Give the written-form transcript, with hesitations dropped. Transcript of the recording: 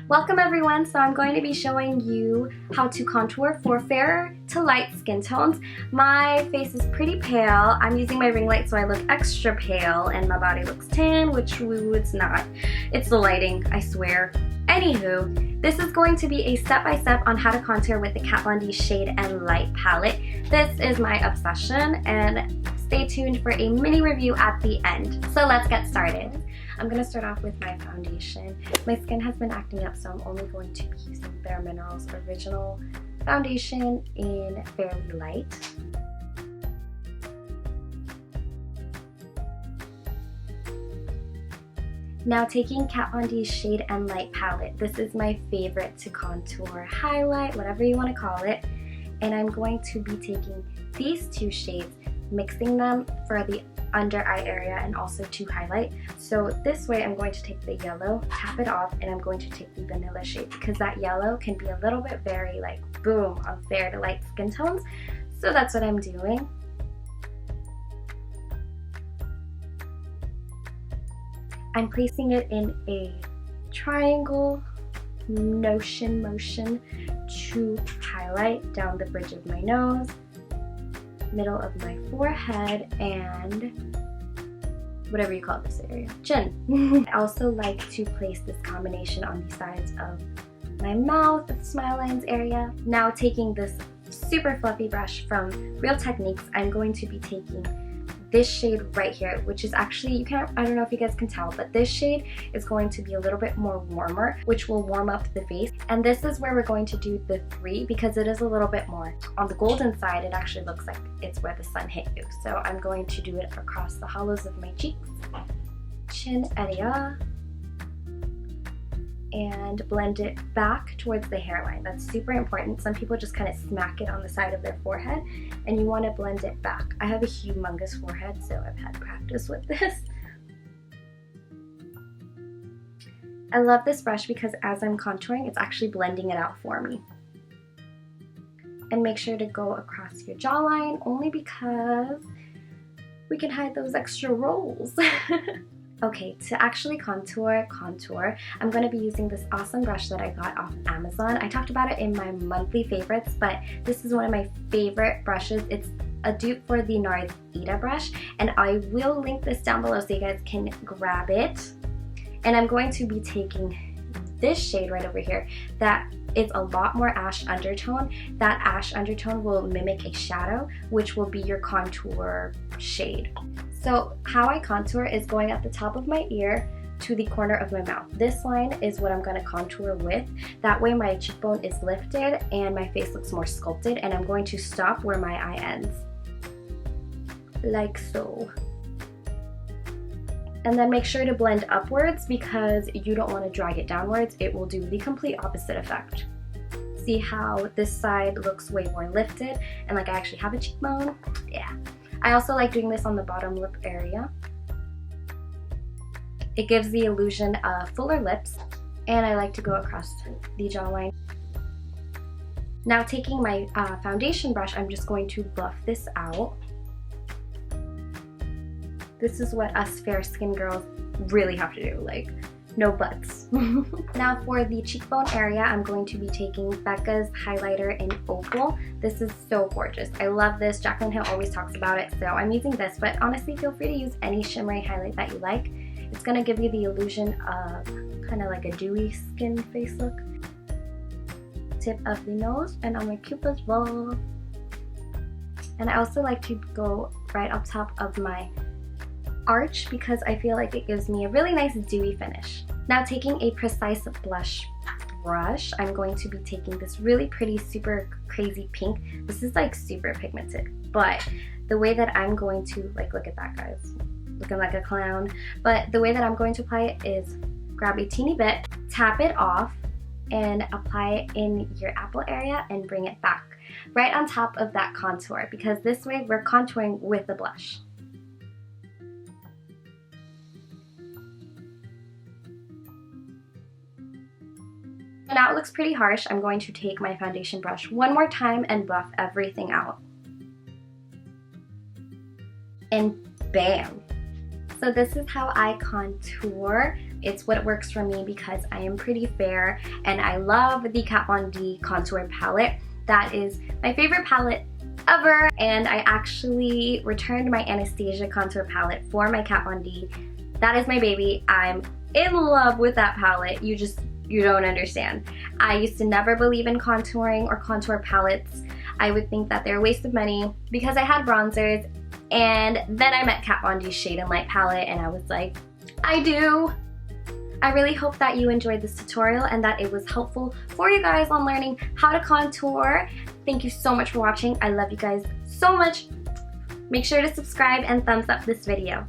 Welcome everyone, so I'm going to be showing you how to contour for fair to light skin tones. My face is pretty pale. I'm using my ring light so I look extra pale and my body looks tan, which it's not. It's the lighting, I swear. Anywho, this is going to be a step-by-step on how to contour with the Kat Von D Shade and Light palette. This is my obsession, and stay tuned for a mini review at the end. So let's get started. I'm going to start off with my foundation. My skin has been acting up, so I'm only going to be using Bare Minerals Original Foundation in Fairly Light. Now taking Kat Von D's Shade and Light palette, this is my favorite to contour, highlight, whatever you want to call it. And I'm going to be taking these two shades, mixing them for the under eye area and also to highlight. So this way I'm going to take the yellow, tap it off, and I'm going to take the vanilla shade because that yellow can be a little bit very like boom on fair to light skin tones. So that's what I'm doing. I'm placing it in a triangle motion to highlight down the bridge of my nose, middle of my forehead, and whatever you call this area, chin. I also like to place this combination on the sides of my mouth, the smile lines area. Now taking this super fluffy brush from Real Techniques, I'm going to be taking this shade right here, which is actually, I don't know if you guys can tell, but this shade is going to be a little bit more warmer, which will warm up the face. And this is where we're going to do the 3 because it is a little bit more on the golden side. It actually looks like it's where the sun hit you. So I'm going to do it across the hollows of my cheeks, chin area, and blend it back towards the hairline. That's super important. Some people just kind of smack it on the side of their forehead, and you want to blend it back. I have a humongous forehead, so I've had practice with this. I love this brush because as I'm contouring, it's actually blending it out for me. And make sure to go across your jawline, only because we can hide those extra rolls. Okay, to actually contour, I'm going to be using this awesome brush that I got off Amazon. I talked about it in my monthly favorites, but this is one of my favorite brushes. It's a dupe for the NARS Ita brush, and I will link this down below so you guys can grab it. And I'm going to be taking this shade right over here that is a lot more ash undertone. That ash undertone will mimic a shadow, which will be your contour shade. So how I contour is going at the top of my ear to the corner of my mouth. This line is what I'm going to contour with. That way my cheekbone is lifted and my face looks more sculpted, and I'm going to stop where my eye ends. Like so. And then make sure to blend upwards because you don't want to drag it downwards. It will do the complete opposite effect. See how this side looks way more lifted and like I actually have a cheekbone? Yeah. I also like doing this on the bottom lip area. It gives the illusion of fuller lips, and I like to go across the jawline. Now taking my foundation brush, I'm just going to buff this out. This is what us fair skin girls really have to do, like no buts. Now for the cheekbone area, I'm going to be taking Becca's highlighter in Opal. This is so gorgeous. I love this. Jaclyn Hill always talks about it, so I'm using this, but honestly feel free to use any shimmery highlight that you like. It's going to give you the illusion of kind of like a dewy skin face look. Tip of the nose and on my cupid's bow. And I also like to go right up top of my arch because I feel like it gives me a really nice dewy finish. Now taking a Precise blush brush, I'm going to be taking this really pretty super crazy pink. This is like super pigmented, but the way that I'm going to, like, look at that guys, looking like a clown, but the way that I'm going to apply it is grab a teeny bit, tap it off, and apply it in your apple area and bring it back right on top of that contour, because this way we're contouring with the blush. Now it looks pretty harsh. I'm going to take my foundation brush one more time and buff everything out. And bam! So this is how I contour It's what works for me because I am pretty fair and I love the Kat Von D contour palette. That is my favorite palette ever, and I actually returned my Anastasia contour palette for my Kat Von D. That is my baby. I'm in love with that palette. You don't understand. I used to never believe in contouring or contour palettes. I would think that they're a waste of money because I had bronzers, and then I met Kat Von D's Shade and Light palette and I was like, I do. I really hope that you enjoyed this tutorial and that it was helpful for you guys on learning how to contour. Thank you so much for watching. I love you guys so much. Make sure to subscribe and thumbs up this video.